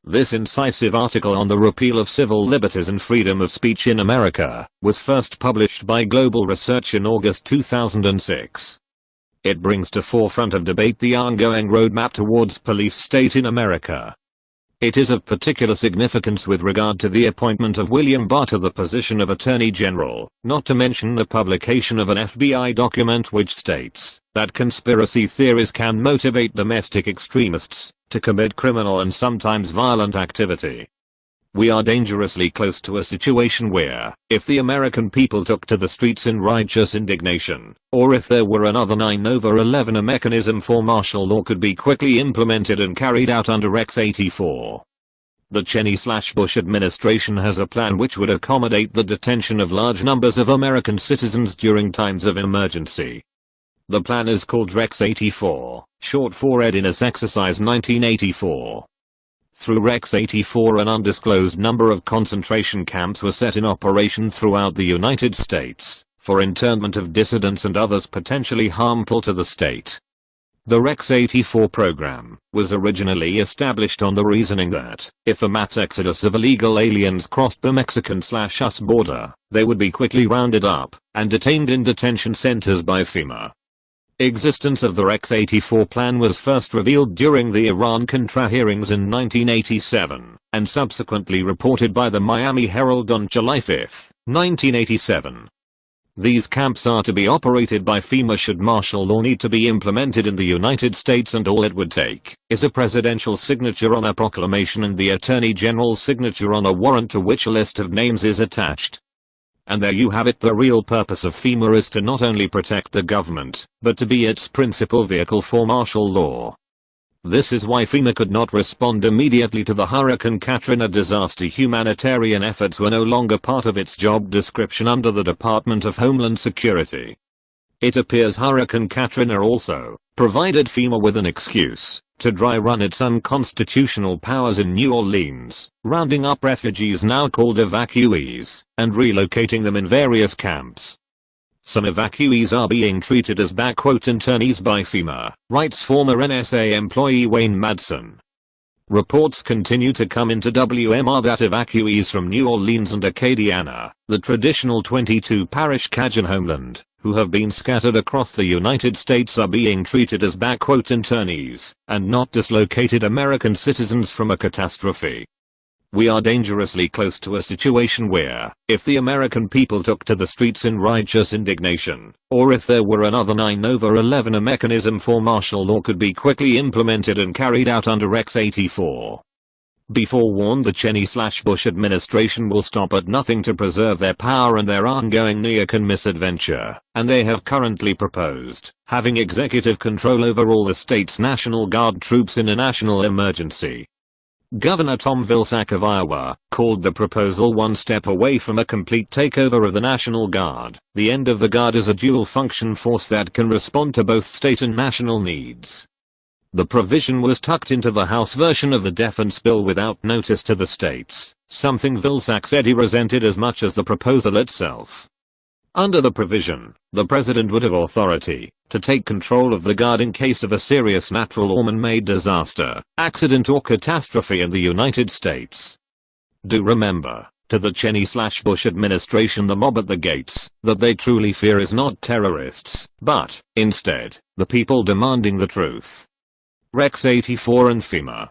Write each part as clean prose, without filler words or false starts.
This incisive article on the repeal of civil liberties and freedom of speech in America was first published by Global Research in August 2006. It brings to forefront of debate the ongoing roadmap towards police state in America. It is of particular significance with regard to the appointment of William Barr to the position of Attorney General, not to mention the publication of an FBI document which states that conspiracy theories can motivate domestic extremists to commit criminal and sometimes violent activity. We are dangerously close to a situation where, if the American people took to the streets in righteous indignation, or if there were another 9/11, a mechanism for martial law could be quickly implemented and carried out under X-84. The Cheney/Bush administration has a plan which would accommodate the detention of large numbers of American citizens during times of emergency. The plan is called Rex-84, short for Readiness Exercise 1984. Through Rex-84, an undisclosed number of concentration camps were set in operation throughout the United States for internment of dissidents and others potentially harmful to the state. The Rex-84 program was originally established on the reasoning that if a mass exodus of illegal aliens crossed the Mexican/US border, they would be quickly rounded up and detained in detention centers by FEMA. Existence of the Rex-84 plan was first revealed during the Iran-Contra hearings in 1987, and subsequently reported by the Miami Herald on July 5, 1987. These camps are to be operated by FEMA should martial law need to be implemented in the United States, and all it would take is a presidential signature on a proclamation and the Attorney General's signature on a warrant to which a list of names is attached. And there you have it. The real purpose of FEMA is to not only protect the government, but to be its principal vehicle for martial law. This is why FEMA could not respond immediately to the Hurricane Katrina disaster. Humanitarian efforts were no longer part of its job description under the Department of Homeland Security. It appears Hurricane Katrina also provided FEMA with an excuse to dry run its unconstitutional powers in New Orleans, rounding up refugees now called evacuees, and relocating them in various camps. Some evacuees are being treated as "internees" by FEMA, writes former NSA employee Wayne Madsen. Reports continue to come into WMR that evacuees from New Orleans and Acadiana, the traditional 22-parish Cajun homeland, who have been scattered across the United States, are being treated as "internees" and not dislocated American citizens from a catastrophe. We are dangerously close to a situation where, if the American people took to the streets in righteous indignation, or if there were another 9/11, a mechanism for martial law could be quickly implemented and carried out under X-84. Be forewarned, the Cheney/Bush administration will stop at nothing to preserve their power and their ongoing neocon misadventure, and they have currently proposed having executive control over all the state's National Guard troops in a national emergency. Governor Tom Vilsack of Iowa called the proposal one step away from a complete takeover of the National Guard. The end of the Guard is a dual-function force that can respond to both state and national needs. The provision was tucked into the House version of the defense bill without notice to the states, something Vilsack said he resented as much as the proposal itself. Under the provision, the president would have authority to take control of the Guard in case of a serious natural or man-made disaster, accident or catastrophe in the United States. Do remember, to the Cheney/Bush administration, the mob at the gates, that they truly fear is not terrorists, but, instead, the people demanding the truth. Rex-84 and FEMA.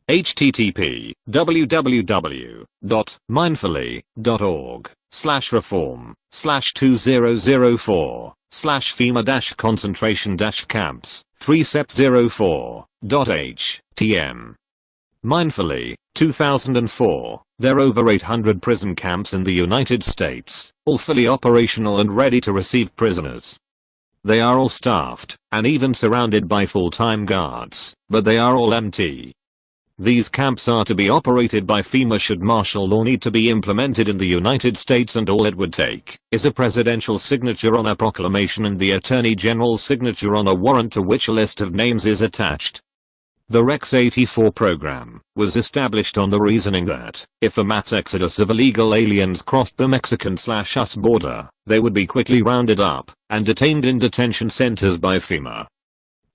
http://reform/2004/FEMA-concentration-camps 3sep04.htm. Mindfully, 2004, there are over 800 prison camps in the United States, all fully operational and ready to receive prisoners. They are all staffed, and even surrounded by full-time guards, but they are all empty. These camps are to be operated by FEMA should martial law need to be implemented in the United States, and all it would take is a presidential signature on a proclamation and the Attorney General's signature on a warrant to which a list of names is attached. The Rex-84 program was established on the reasoning that if a mass exodus of illegal aliens crossed the Mexican/US border, they would be quickly rounded up and detained in detention centers by FEMA.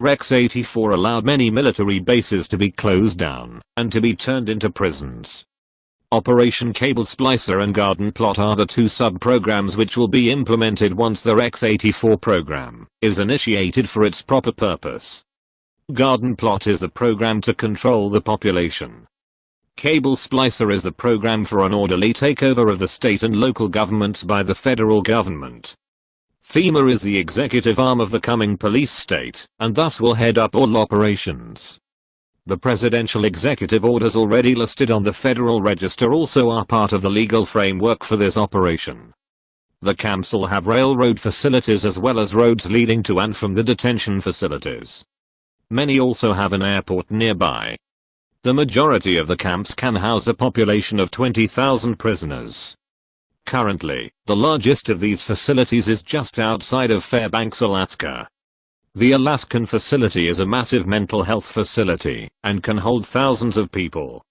Rex 84 allowed many military bases to be closed down and to be turned into prisons. Operation Cable Splicer and Garden Plot are the two sub-programs which will be implemented once the Rex 84 program is initiated for its proper purpose. Garden Plot is the program to control the population. Cable Splicer is the program for an orderly takeover of the state and local governments by the federal government. FEMA is the executive arm of the coming police state, and thus will head up all operations. The presidential executive orders already listed on the Federal Register also are part of the legal framework for this operation. The camps will have railroad facilities as well as roads leading to and from the detention facilities. Many also have an airport nearby. The majority of the camps can house a population of 20,000 prisoners. Currently, the largest of these facilities is just outside of Fairbanks, Alaska. The Alaskan facility is a massive mental health facility and can hold thousands of people.